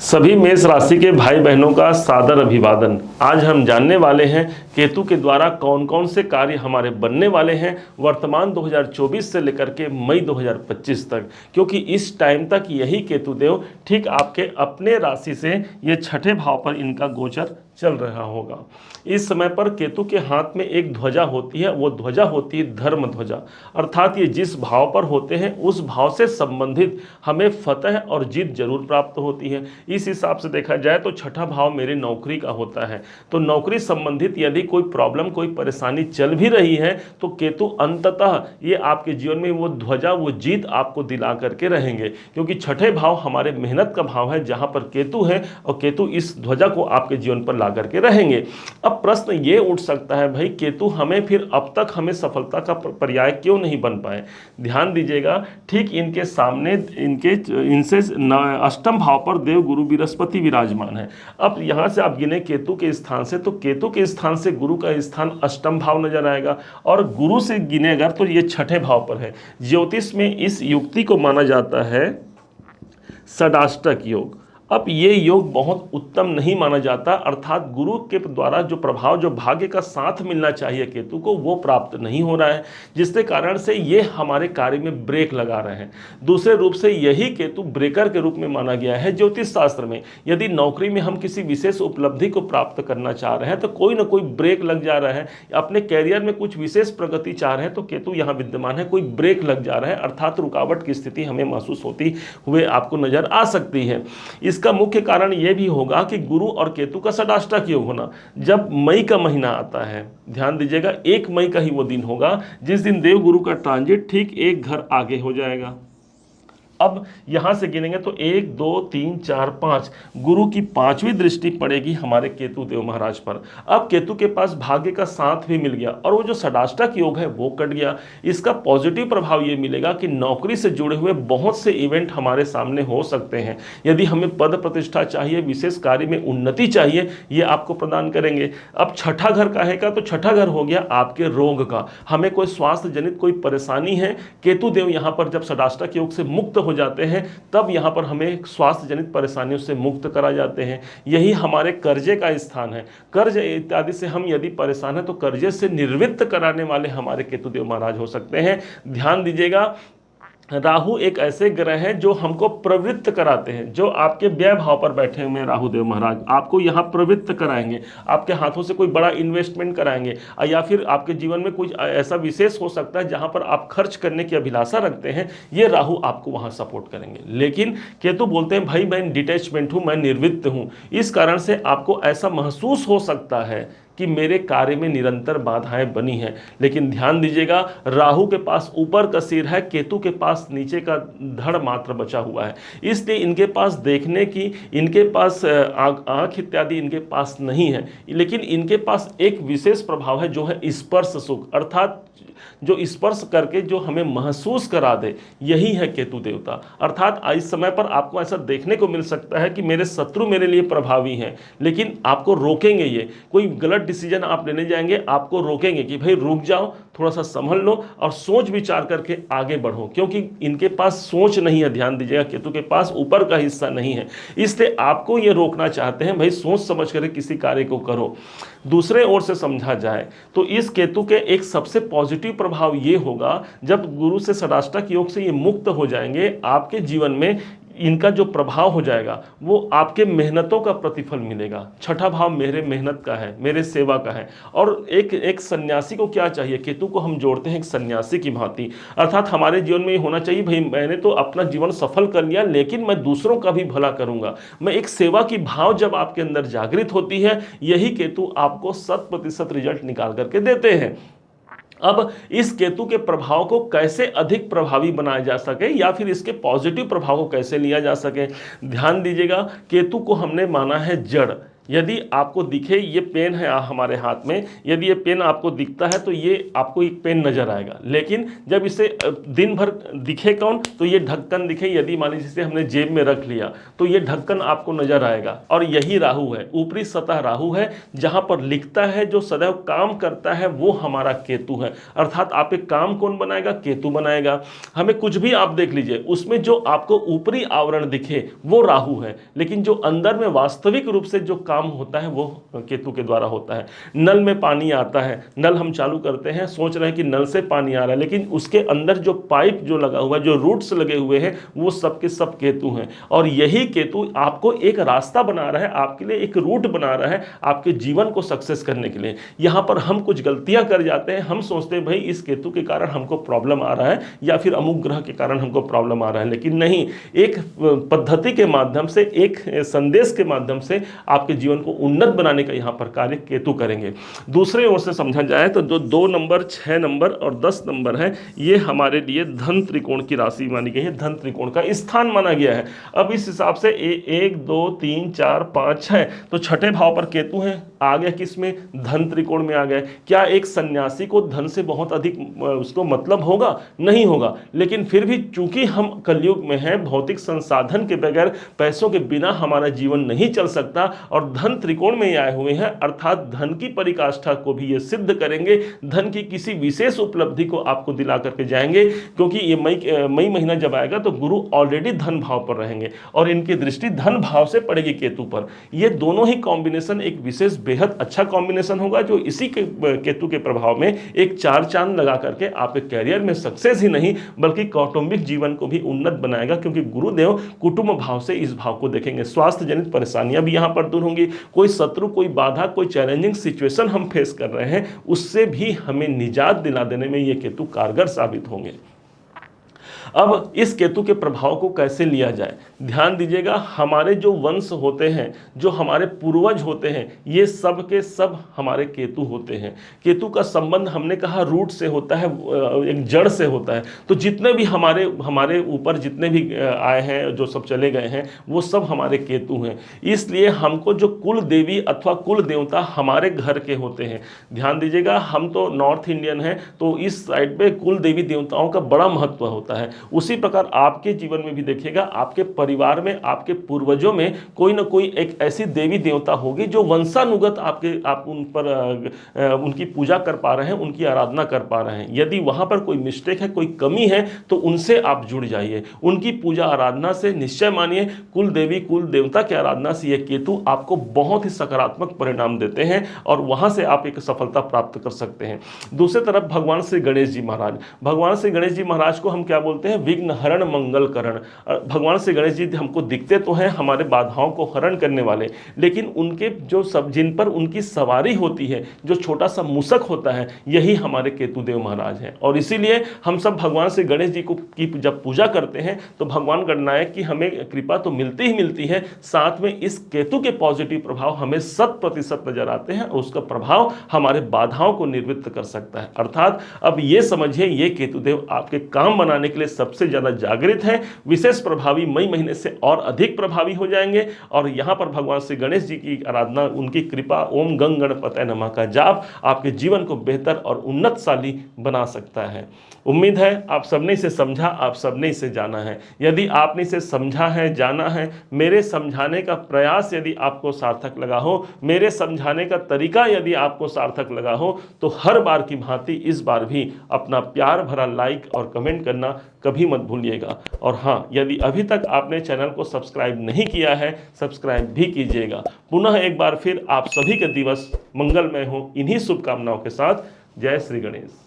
सभी मेष राशि के भाई बहनों का सादर अभिवादन। आज हम जानने वाले हैं केतु के द्वारा कौन कौन से कार्य हमारे बनने वाले हैं वर्तमान 2024 से लेकर के मई 2025 तक, क्योंकि इस टाइम तक यही केतु देव ठीक आपके अपने राशि से ये छठे भाव पर इनका गोचर चल रहा होगा। इस समय पर केतु के हाथ में एक ध्वजा होती है, वो ध्वजा होती है धर्म ध्वजा, अर्थात ये जिस भाव पर होते हैं उस भाव से संबंधित हमें फतह और जीत जरूर प्राप्त होती है। इस हिसाब से देखा जाए तो छठा भाव मेरे नौकरी का होता है, तो नौकरी संबंधित यदि कोई प्रॉब्लम कोई परेशानी चल भी रही है तो केतु अंततः ये आपके जीवन में वो ध्वजा वो जीत आपको दिला करके रहेंगे, क्योंकि छठे भाव हमारे मेहनत का भाव है जहां पर केतु है और केतु इस ध्वजा को आपके जीवन पर ला करके रहेंगे। अब प्रश्न ये उठ सकता है, भाई केतु हमें फिर अब तक हमें सफलता का पर्याय क्यों नहीं बन पाए। ध्यान दीजिएगा, ठीक इनके सामने इनसे अष्टम भाव पर देव गुरु बृहस्पति विराजमान है। अब यहां से आप गिने केतु के स्थान से, तो केतु के स्थान से गुरु का स्थान अष्टम भाव नजर आएगा और गुरु से गिने अगर तो ये छठे भाव पर है। ज्योतिष में इस युक्ति को माना जाता है षडाष्टक योग। अब ये योग बहुत उत्तम नहीं माना जाता, अर्थात गुरु के द्वारा जो प्रभाव जो भाग्य का साथ मिलना चाहिए केतु को वो प्राप्त नहीं हो रहा है, जिसके कारण से ये हमारे कार्य में ब्रेक लगा रहे हैं। दूसरे रूप से यही केतु ब्रेकर के रूप में माना गया है ज्योतिष शास्त्र में। यदि नौकरी में हम किसी विशेष उपलब्धि को प्राप्त करना चाह रहे हैं तो कोई ना कोई ब्रेक लग जा रहा है, अपने कैरियर में कुछ विशेष प्रगति चाह रहे हैं तो केतु यहाँ विद्यमान है, कोई ब्रेक लग जा रहा है, अर्थात रुकावट की स्थिति हमें महसूस होती हुए आपको नजर आ सकती है। इसका मुख्य कारण यह भी होगा कि गुरु और केतु का षडाष्टक योग होना। जब मई का महीना आता है, ध्यान दीजिएगा 1 मई का ही वो दिन होगा जिस दिन देव गुरु का ट्रांजिट ठीक एक घर आगे हो जाएगा। अब यहां से गिनेंगे तो 1 2 3 4 5 गुरु की 5वीं दृष्टि पड़ेगी हमारे केतु देव महाराज पर। अब केतु के पास भाग्य का साथ भी मिल गया और वो जो षडाष्टक योग है वो कट गया। इसका पॉजिटिव प्रभाव ये मिलेगा कि नौकरी से जुड़े हुए बहुत से इवेंट हमारे सामने हो सकते हैं। यदि हमें पद प्रतिष्ठा चाहिए, विशेष कार्य में उन्नति चाहिए, ये आपको प्रदान करेंगे। अब छठा घर का है का तो छठा घर हो गया आपके रोग का, हमें कोई स्वास्थ्य जनित कोई परेशानी है, केतु देव यहाँ पर जब षडाष्टक योग से मुक्त हो जाते हैं तब यहां पर हमें स्वास्थ्य जनित परेशानियों से मुक्त करा जाते हैं। यही हमारे कर्जे का स्थान है, कर्ज इत्यादि से हम यदि परेशान हैं तो कर्जे से निर्वृत्त कराने वाले हमारे केतु देव महाराज हो सकते हैं। ध्यान दीजिएगा, राहु एक ऐसे ग्रह है जो हमको प्रवृत्त कराते हैं, जो आपके व्यय भाव पर बैठे हुए राहु देव महाराज आपको यहाँ प्रवृत्त कराएंगे, आपके हाथों से कोई बड़ा इन्वेस्टमेंट कराएंगे या फिर आपके जीवन में कुछ ऐसा विशेष हो सकता है जहाँ पर आप खर्च करने की अभिलाषा रखते हैं, ये राहु आपको वहाँ सपोर्ट करेंगे। लेकिन केतु बोलते हैं भाई मैं डिटैचमेंट हूँ, मैं निर्वृत्त हूँ, इस कारण से आपको ऐसा महसूस हो सकता है कि मेरे कार्य में निरंतर बाधाएं बनी हैं। लेकिन ध्यान दीजिएगा, राहु के पास ऊपर का सिर है, केतु के पास नीचे का धड़ मात्र बचा हुआ है, इसलिए इनके पास देखने की, इनके पास आंख इत्यादि इनके पास नहीं है। लेकिन इनके पास एक विशेष प्रभाव है जो है स्पर्श सुख, अर्थात जो स्पर्श करके जो हमें महसूस करा दे, यही है केतु देवता। अर्थात इस समय पर आपको ऐसा देखने को मिल सकता है कि मेरे शत्रु मेरे लिए प्रभावी हैं, लेकिन आपको रोकेंगे, ये कोई गलत डिसीजन आप लेने जाएंगे आपको रोकेंगे कि भाई रुक जाओ, थोड़ा सा संभल लो और सोच विचार करके आगे बढ़ो, क्योंकि इनके पास सोच नहीं है। ध्यान दीजिएगा, केतु के पास ऊपर का हिस्सा नहीं है, इसलिए आपको ये रोकना चाहते हैं भाई सोच समझ कर किसी कार्य को करो। दूसरे ओर से समझा जाए तो इस केतु के एक सबसे पॉजिटिव प्रभाव ये होगा, जब गुरु से षडाष्टक योग से ये मुक्त हो जाएंगे, आपके जीवन में इनका जो प्रभाव हो जाएगा वो आपके मेहनतों का प्रतिफल मिलेगा। छठा भाव मेरे मेहनत का है, मेरे सेवा का है। और एक सन्यासी को क्या चाहिए, केतु को हम जोड़ते हैं एक सन्यासी की भांति, अर्थात हमारे जीवन में ये होना चाहिए भाई मैंने तो अपना जीवन सफल कर लिया लेकिन मैं दूसरों का भी भला करूंगा, मैं एक सेवा की भाव जब आपके अंदर जागृत होती है, यही केतु आपको 100% रिजल्ट निकाल करके देते हैं। अब इस केतु के प्रभाव को कैसे अधिक प्रभावी बनाया जा सके या फिर इसके पॉजिटिव प्रभाव को कैसे लिया जा सके, ध्यान दीजिएगा, केतु को हमने माना है जड़, यदि आपको दिखे ये पेन है हमारे हाथ में, यदि ये पेन आपको दिखता है तो ये आपको एक पेन नजर आएगा। लेकिन जब इसे दिन भर दिखे कौन, तो ये ढक्कन दिखे, यदि मान लीजिए इसे हमने जेब में रख लिया तो ये ढक्कन आपको नजर आएगा। और यही राहु है, ऊपरी सतह राहु है, जहां पर लिखता है जो सदैव काम करता है वो हमारा केतु है। अर्थात आपके काम कौन बनाएगा, केतु बनाएगा। हमें कुछ भी आप देख लीजिए उसमें जो आपको ऊपरी आवरण दिखे वो राहु है, लेकिन जो अंदर में वास्तविक रूप से जो काम होता है वो केतु के द्वारा होता है। नल में पानी आता है, नल हम चालू करते हैं, सोच रहे हैं कि नल से पानी आ रहा है, लेकिन उसके अंदर जो पाइप जो लगा हुआ है, जो रूट्स लगे हुए हैं, वो सब के सब केतु हैं। और यही केतु आपको एक रास्ता बना रहा है, आपके लिए एक रूट बना रहा है आपके जीवन को सक्सेस करने के लिए। यहां पर हम कुछ गलतियां कर जाते हैं, हम सोचते हैं भाई इस केतु के कारण हमको प्रॉब्लम आ रहा है या फिर अमुक ग्रह के कारण हमको प्रॉब्लम आ रहा है, लेकिन नहीं, एक पद्धति के माध्यम से, एक संदेश के माध्यम से आपके जीवन को उन्नत बनाने का यहां पर कार्य केतु करेंगे। दूसरे ओर से समझा जाए तो जो 2 नंबर, 6 नंबर और 10 नंबर है, ये हमारे लिए धन त्रिकोण की राशि मानी गई है, धन त्रिकोण का स्थान माना गया है। अब इस हिसाब से 1 2 3 4 5 6, तो छठे भाव पर केतु है, आ गया किसमें, धन त्रिकोण में आ गए। क्या एक सन्यासी को धन से बहुत अधिक उसको मतलब होगा, नहीं होगा, लेकिन फिर भी चूंकि हम कलयुग में हैं, भौतिक संसाधन के बगैर, पैसों के बिना हमारा जीवन नहीं चल सकता, और धन त्रिकोण में आए हुए हैं, अर्थात धन की परिकाष्ठा को भी ये सिद्ध करेंगे, धन की किसी विशेष उपलब्धि को आपको दिला करके जाएंगे। क्योंकि ये मई महीना जब आएगा तो गुरु ऑलरेडी धन भाव पर रहेंगे और इनकी दृष्टि धन भाव से पड़ेगी केतु पर। ये दोनों ही कॉम्बिनेशन एक विशेष बेहद अच्छा कॉम्बिनेशन होगा, जो इसी के केतु के प्रभाव में एक 4 चांद लगा करके आपके कैरियर में सक्सेस ही नहीं बल्कि कौटुंबिक जीवन को भी उन्नत बनाएगा। क्योंकि गुरुदेव कुटुंब भाव से इस भाव को देखेंगे, स्वास्थ्य जनित परेशानियां भी यहां पर दूर होंगी, कोई शत्रु, कोई बाधा, कोई चैलेंजिंग सिचुएशन हम फेस कर रहे हैं उससे भी हमें निजात दिला देने में ये केतु कारगर साबित होंगे। अब इस केतु के प्रभाव को कैसे लिया जाए, ध्यान दीजिएगा। हमारे जो वंश होते हैं, जो हमारे पूर्वज होते हैं, ये सब के सब हमारे केतु होते हैं। केतु का संबंध हमने कहा रूट से होता है, एक जड़ से होता है। तो जितने भी हमारे ऊपर जितने भी आए हैं, जो सब चले गए हैं, वो सब हमारे केतु हैं। इसलिए हमको जो कुल देवी अथवा कुल देवता हमारे घर के होते हैं, ध्यान दीजिएगा, हम तो नॉर्थ इंडियन हैं तो इस साइड पे कुल देवी देवताओं का बड़ा महत्व होता है। उसी प्रकार आपके जीवन में भी देखिएगा, आपके परिवार में, आपके पूर्वजों में कोई ना कोई एक ऐसी देवी देवता होगी जो वंशानुगत आप उन पर उनकी पूजा कर पा रहे हैं, उनकी आराधना कर पा रहे हैं। यदि वहां पर कोई मिस्टेक है, कोई कमी है, तो उनसे आप जुड़ जाइए, उनकी पूजा आराधना से। निश्चय मानिए कुल देवी कुल देवता की आराधना से ये केतु आपको बहुत ही सकारात्मक परिणाम देते हैं और वहां से आप एक सफलता प्राप्त कर सकते हैं। दूसरी तरफ भगवान श्री गणेश जी महाराज, भगवान श्री गणेश जी महाराज को हम क्या बोलते हैं, विघ्न हरण मंगल करण। भगवान श्री गणेश जी हमको दिखते तो हैं हमारे बाधाओं को हरण करने वाले, लेकिन उनके जो सब जिन पर उनकी सवारी होती है, जो छोटा सा मूसक होता है, यही हमारे केतुदेव महाराज हैं। और इसीलिए हम सब भगवान श्री गणेश जी की जब पूजा करते हैं तो भगवान गणनायक की हमें कृपा तो मिलती ही मिलती है, साथ में इस केतु के पॉजिटिव प्रभाव हमें 100% नजर आते हैं और उसका प्रभाव हमारे बाधाओं को निर्वृत्त कर सकता है। अर्थात अब ये समझिए, ये केतुदेव आपके काम बनाने के लिए सबसे ज्यादा जागृत हैं, विशेष प्रभावी मई महीने से और अधिक प्रभावी हो जाएंगे। और यहां पर भगवान श्री गणेश जी की आराधना, उनकी कृपा, ओम गंग गणपतये नमः का जाप आपके जीवन को बेहतर और उन्नतशाली बना सकता है। उम्मीद है आप सबने इसे समझा, आप सबने इसे जाना है। यदि आपने इसे समझा है, जाना है, मेरे समझाने का प्रयास यदि आपको सार्थक लगा हो, मेरे समझाने का तरीका यदि आपको सार्थक लगा हो, तो हर बार की भांति इस बार भी अपना प्यार भरा लाइक और कमेंट करना कभी मत भूलिएगा। और हाँ, यदि अभी तक आपने चैनल को सब्सक्राइब नहीं किया है, सब्सक्राइब भी कीजिएगा। पुनः एक बार फिर आप सभी के दिवस मंगलमय हो, इन्हीं शुभकामनाओं के साथ। जय श्री गणेश।